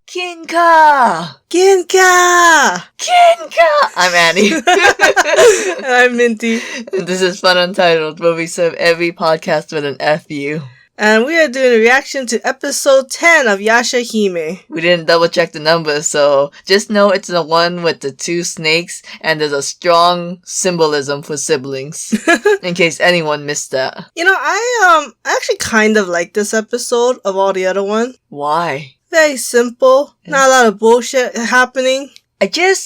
Kinka! Kinka! Kinka! I'm Annie. And I'm Minty. And this is Fun Untitled, where we serve every podcast with an FU. And we are doing a reaction to episode 10 of Yashahime. We didn't double check the numbers, so just know it's the one with the 2 snakes, and there's a strong symbolism for siblings. In case anyone missed that. You know, I actually kind of like this episode of all the other ones. Why? Very simple. Not a lot of bullshit happening. Okay.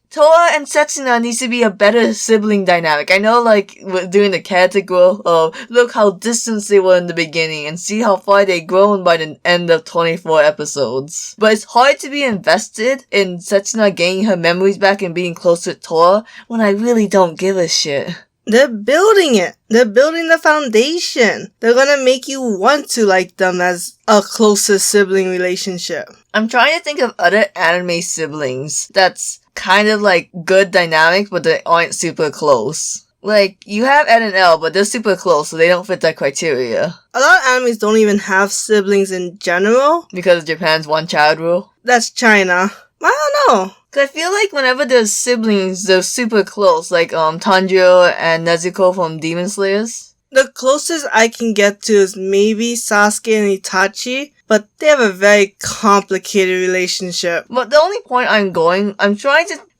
Toa and Setsuna needs to be a better sibling dynamic. I know, like, doing the character growth of, look how distant they were in the beginning and see how far they grown by the end of 24 episodes. But it's hard to be invested in Setsuna gaining her memories back and being close to Toa when I really don't give a shit. They're building it. They're building the foundation. They're gonna make you want to like them as a closer sibling relationship. I'm trying to think of other anime siblings that's kind of like good dynamics, but they aren't super close. Like, you have Ed and Elle, but they're super close, so they don't fit that criteria. A lot of animes don't even have siblings in general. Because of Japan's one-child rule? That's China. I don't know. Cause I feel like whenever there's siblings, they're super close, like Tanjiro and Nezuko from Demon Slayers. The closest I can get to is maybe Sasuke and Itachi, but they have a very complicated relationship. But the only point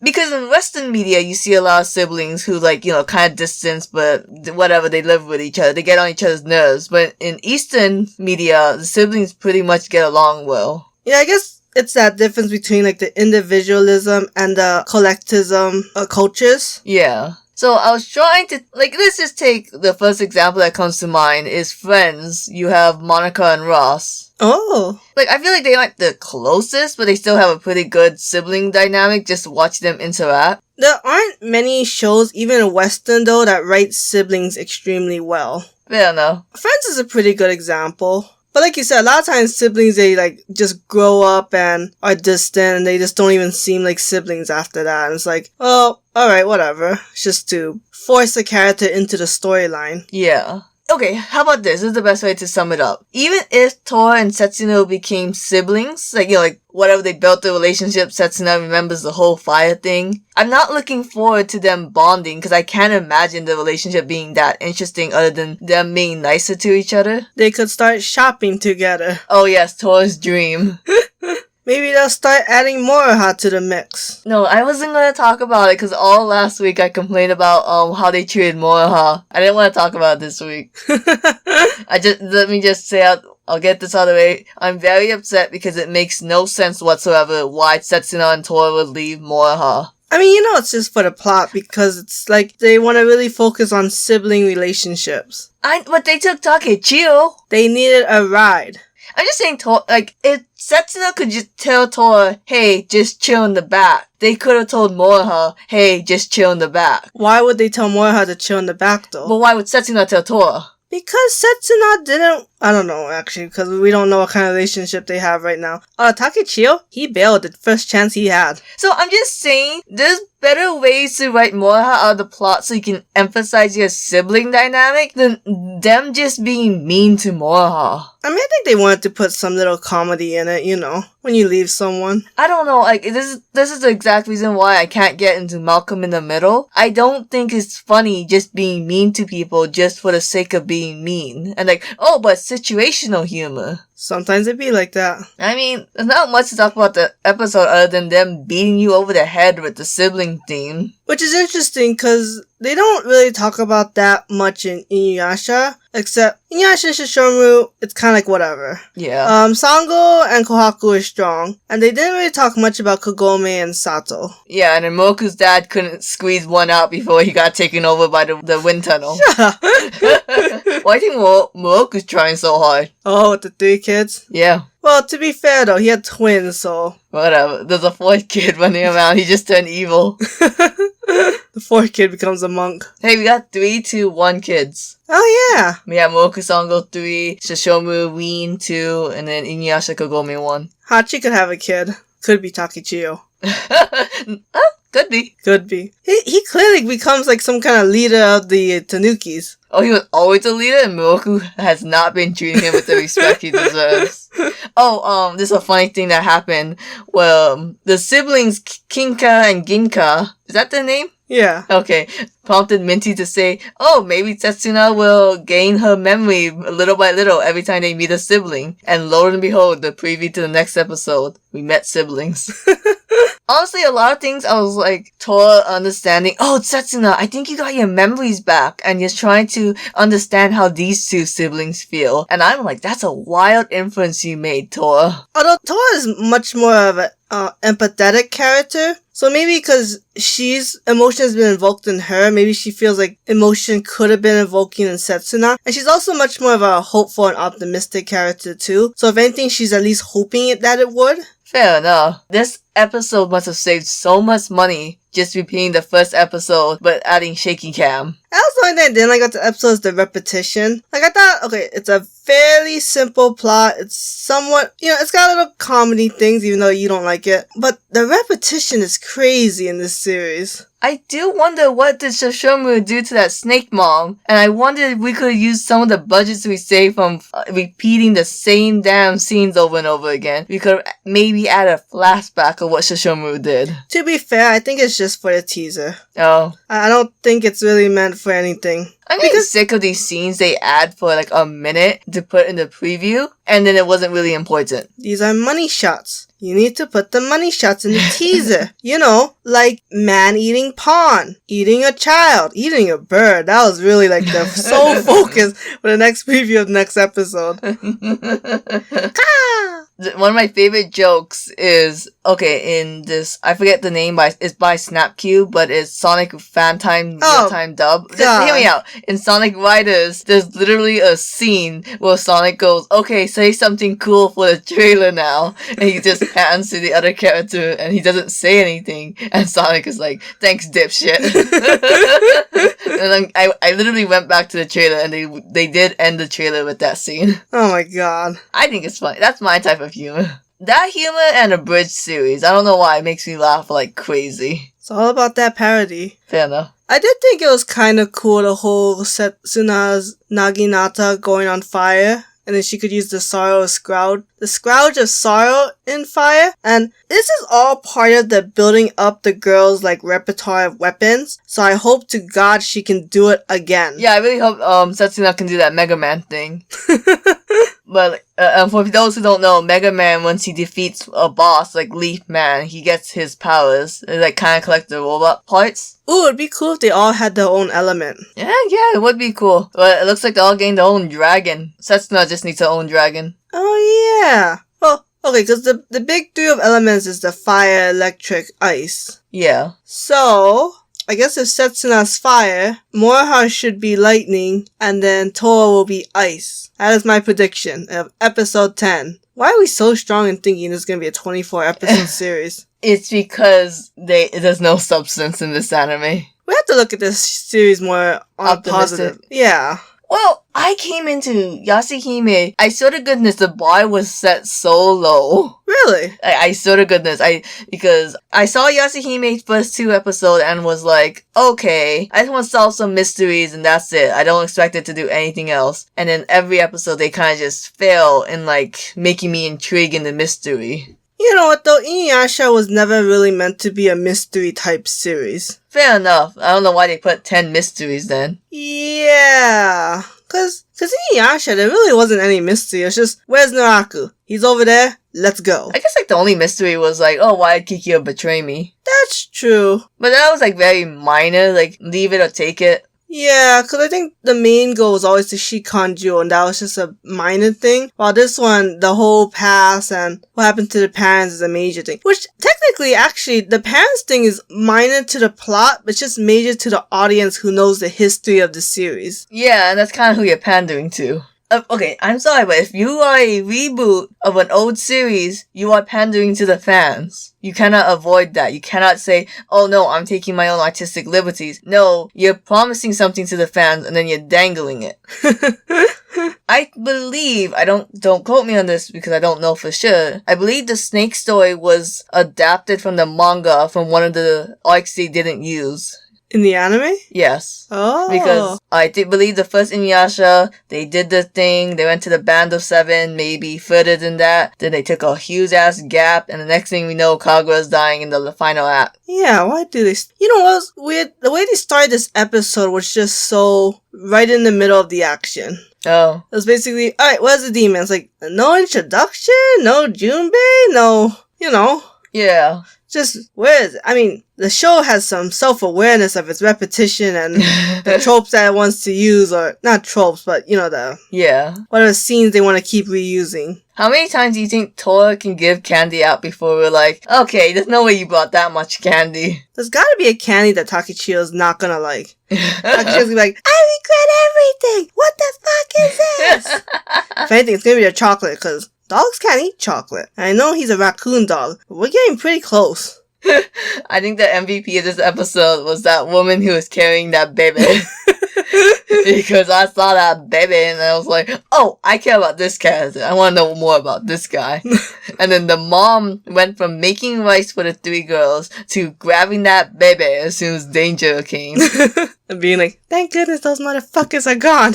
because in Western media, you see a lot of siblings who, like, kind of distance, but whatever, they live with each other, they get on each other's nerves. But in Eastern media, the siblings pretty much get along well. Yeah, I guess it's that difference between, like, the individualism and the collectivism cultures. Yeah. So I was trying to, like, let's just take the first example that comes to mind is Friends. You have Monica and Ross. Oh. Like, I feel like they aren't the closest, but they still have a pretty good sibling dynamic just to watch them interact. There aren't many shows, even in Western though, that write siblings extremely well. Fair enough. Friends is a pretty good example. But like you said, a lot of times siblings, they like just grow up and are distant and they just don't even seem like siblings after that. And it's like, oh, alright, whatever. It's just to force a character into the storyline. Yeah. Okay, how about this? This is the best way to sum it up. Even if Toa and Setsuna became siblings, like whatever they built the relationship, Setsuna remembers the whole fire thing. I'm not looking forward to them bonding because I can't imagine the relationship being that interesting other than them being nicer to each other. They could start shopping together. Oh yes, Toa's dream. Maybe they'll start adding Moroha to the mix. No, I wasn't gonna talk about it because all last week I complained about how they treated Moroha. I didn't want to talk about it this week. Let me just say I'll get this out of the way. I'm very upset because it makes no sense whatsoever why Setsuna and Toa would leave Moroha. I mean, it's just for the plot because it's like they want to really focus on sibling relationships. But they took Takechio. They needed a ride. I'm just saying, if Setsuna could just tell Toa, hey, just chill in the back. They could have told Moroha, hey, just chill in the back. Why would they tell Moroha to chill in the back, though? But why would Setsuna tell Toa? Because Setsuna didn't... I don't know, actually, because we don't know what kind of relationship they have right now. Takechio, he bailed the first chance he had. So I'm just saying, there's better ways to write Moroha out of the plot so you can emphasize your sibling dynamic than them just being mean to Moroha. I mean, I think they wanted to put some little comedy in it, when you leave someone. I don't know, this is the exact reason why I can't get into Malcolm in the Middle. I don't think it's funny just being mean to people just for the sake of being mean. And but situational humor. Sometimes it be like that. I mean, there's not much to talk about the episode other than them beating you over the head with the sibling theme. Which is interesting because they don't really talk about that much in Inuyasha. Except Inuyasha Shishomaru, it's kind of like whatever. Yeah. Sango and Kohaku are strong. And they didn't really talk much about Kagome and Sato. Yeah, and then Moroku's dad couldn't squeeze one out before he got taken over by the wind tunnel. Why do you think Moroku's trying so hard? Oh, with the 3 kids? Yeah. Well, to be fair though, he had twins, so... Whatever. There's a 4th kid running around. He just turned evil. The 4th kid becomes a monk. Hey, we got 3 to 1 kids. Oh yeah! We have Moroku Sango 3, Shishomaru Ween 2, and then Inuyasha Kagome 1. Hachi could have a kid. Could be Takechio. Oh, could be. Could be. He clearly becomes like some kind of leader of the Tanukis. Oh, he was always a leader, and Moroku has not been treating him with the respect he deserves. Oh, this is a funny thing that happened. Well, the siblings Kinka and Ginka, is that their name? Yeah. Okay, prompted Minty to say, oh, maybe Setsuna will gain her memory little by little every time they meet a sibling. And lo and behold, the preview to the next episode, we met siblings. Honestly, a lot of things I was like, Tora understanding, oh, Setsuna, I think you got your memories back, and you're trying to understand how these two siblings feel. And I'm like, that's a wild inference you made, Tora. Although Tora is much more of an empathetic character, so maybe because she's emotion has been invoked in her, maybe she feels like emotion could have been invoking in Setsuna. And she's also much more of a hopeful and optimistic character too. So if anything, she's at least hoping that it would. Fair enough. This episode must have saved so much money just repeating the first episode, but adding shaky cam. That was the only thing I didn't like about the episode is the repetition. Like, I thought, okay, it's a fairly simple plot. It's somewhat, it's got little comedy things, even though you don't like it. But the repetition is crazy in this series. I do wonder what did Shoshomu do to that snake mom, and I wonder if we could use some of the budgets we saved from repeating the same damn scenes over and over again. We could maybe add a flashback of what Shoshomu did. To be fair, I think it's just for the teaser. Oh. I don't think it's really meant for anything. I'm getting sick of these scenes they add for like a minute to put in the preview, and then it wasn't really important. These are money shots. You need to put the money shots in the teaser. Like man eating pawn, eating a child, eating a bird. That was really like the sole focus for the next preview of the next episode. One of my favorite jokes is, okay, in this, I forget the name, it's by Snapcube, but it's Sonic Fan Time Real-Time Dub. Just hear me out. In Sonic Riders, there's literally a scene where Sonic goes, okay, say something cool for the trailer now. And he just hands to the other character and he doesn't say anything. And Sonic is like, thanks, dipshit. And then I literally went back to the trailer and they did end the trailer with that scene. Oh my god. I think it's funny. That's my type of humor. That humor and a bridge series, I don't know why, it makes me laugh like crazy. It's all about that parody. Fair enough. I did think it was kind of cool, the whole Setsuna's Naginata going on fire. And then she could use the Scourge of Sorrow in fire. And this is all part of the building up the girl's, like, repertoire of weapons. So I hope to God she can do it again. Yeah, I really hope Setsuna can do that Mega Man thing. But for those who don't know, Mega Man, once he defeats a boss like Leaf Man, he gets his powers. They like kind of collect the robot parts. Ooh, it'd be cool if they all had their own element. Yeah, it would be cool. But it looks like they all gained their own dragon. Setsuna just needs her own dragon. Oh yeah. Well, okay, because the big three of elements is the fire, electric, ice. Yeah. So I guess if Setsuna's fire, Moroha should be lightning, and then Tora will be ice. That is my prediction of episode 10. Why are we so strong in thinking this is going to be a 24 episode series? It's because there's no substance in this anime. We have to look at this series more on positive. Yeah. Well, I came into Yashahime. I swear to goodness, the bar was set so low. Really? I swear to goodness, because I saw Yashahime's first 2 episodes and was like, okay, I just want to solve some mysteries and that's it. I don't expect it to do anything else. And then every episode they kind of just fail in like making me intrigued in the mystery. You know what though, Inuyasha was never really meant to be a mystery type series. Fair enough. I don't know why they put 10 mysteries then. Yeah. Cause Inuyasha, there really wasn't any mystery. It's just, where's Naraku? He's over there. Let's go. I guess like the only mystery was like, oh, why did Kikyo betray me? That's true. But that was like very minor, like leave it or take it. Yeah, because I think the main goal was always to Shikanju, and that was just a minor thing. While this one, the whole past and what happened to the parents is a major thing. Which, technically, actually, the parents thing is minor to the plot, but just major to the audience who knows the history of the series. Yeah, and that's kind of who you're pandering to. Okay, I'm sorry, but if you are a reboot of an old series, you are pandering to the fans. You cannot avoid that. You cannot say, oh no, I'm taking my own artistic liberties. No, you're promising something to the fans and then you're dangling it. I believe, don't quote me on this because I don't know for sure. I believe the Snake story was adapted from the manga from one of the arcs they didn't use. In the anime? Yes. Oh. Because I believe the first Inuyasha, they did the thing, they went to the Band of Seven, maybe further than that. Then they took a huge ass gap, and the next thing we know, Kagura's dying in the final act. Yeah, why do they... You know what was weird? The way they started this episode was just so right in the middle of the action. Oh. It was basically, alright, where's the demon? It's like, no introduction, no Junbei, no, you know. Yeah. Just, where is it? I mean, the show has some self-awareness of its repetition and the tropes that it wants to use, or not tropes, but, you know, whatever scenes they want to keep reusing. How many times do you think Tora can give candy out before we're like, okay, there's no way you brought that much candy? There's gotta be a candy that Takechiyo's not gonna like. Takechiyo's gonna be like, I regret everything! What the fuck is this? If anything, it's gonna be a chocolate, because dogs can't eat chocolate. And I know he's a raccoon dog, but we're getting pretty close. I think the MVP of this episode was that woman who was carrying that baby. Because I saw that baby and I was like, oh, I care about this character. I want to know more about this guy. And then the mom went from making rice for the three girls to grabbing that baby as soon as danger came. And being like, thank goodness those motherfuckers are gone.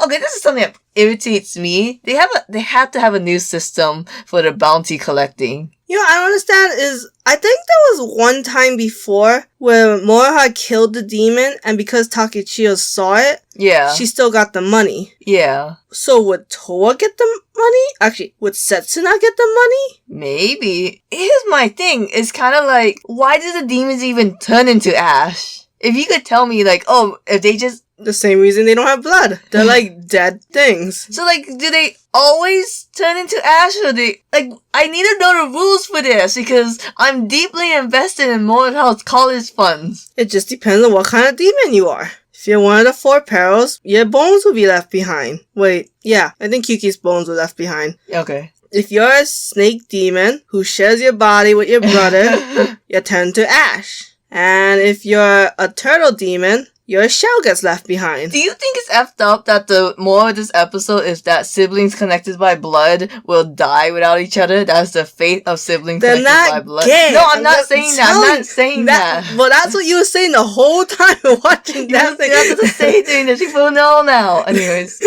Okay, this is something that irritates me. They have to have a new system for the bounty collecting. You know, I don't understand is, I think there was one time before where Moroha killed the demon, and because Takechiyo saw it, yeah, she still got the money. Yeah. So would Toa get the money? Actually, would Setsuna get the money? Maybe. Here's my thing. It's kind of like, why do the demons even turn into ash? If you could tell me, like, oh, if they just... The same reason they don't have blood. They're like dead things. So, like, do they always turn into ash, or they... Like, I need to know the rules for this, because I'm deeply invested in Moroha's college funds. It just depends on what kind of demon you are. If you're one of the four perils, your bones will be left behind. Wait, yeah, I think Yuki's bones were left behind. Okay. If you're a snake demon who shares your body with your brother, you turn to ash. And if you're a turtle demon, your shell gets left behind. Do you think it's effed up that the moral of this episode is that siblings connected by blood will die without each other? That's the fate of siblings They're connected by blood. Gay. No, I'm not saying that. I'm not saying that. Well, that's what you were saying the whole time watching that thing. You have to say things that people know now. Anyways.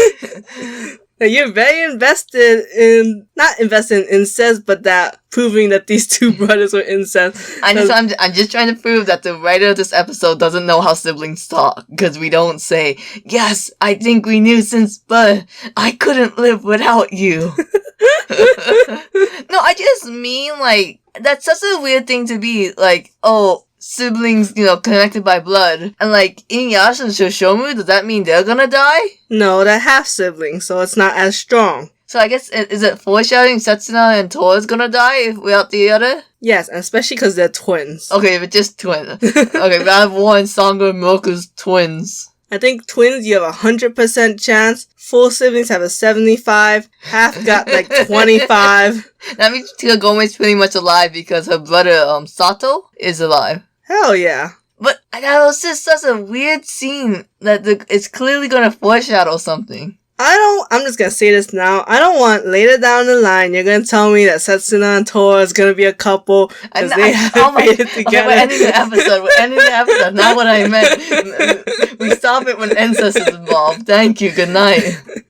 You're very invested in, not invested in incest, but that proving that these two brothers were incest. I'm just trying to prove that the writer of this episode doesn't know how siblings talk, because we don't say, yes, I think we knew since birth. I couldn't live without you. No, I just mean, like, that's such a weird thing to be, like, oh, siblings, you know, connected by blood. And like, Inuyasha and Shoshomu, does that mean they're gonna die? No, they're half siblings, so it's not as strong. So I guess, is it foreshadowing Setsuna and Tora's gonna die without the other? Yes, and especially because they're twins. Okay, but just twins. Okay, we have one, Sangha and Milka's twins. I think twins, you have 100% chance. Full siblings have a 75. Half got like 25. That means Kagome pretty much alive because her brother, Sato, is alive. Hell yeah. But that was just such a weird scene that it's clearly gonna foreshadow something. I'm just gonna say this now. I don't want later down the line you're gonna tell me that Setsuna and Tora is gonna be a couple because they haven't made it together. Okay, we're ending the episode. Not what I meant. We stop it when incest is involved. Thank you. Good night.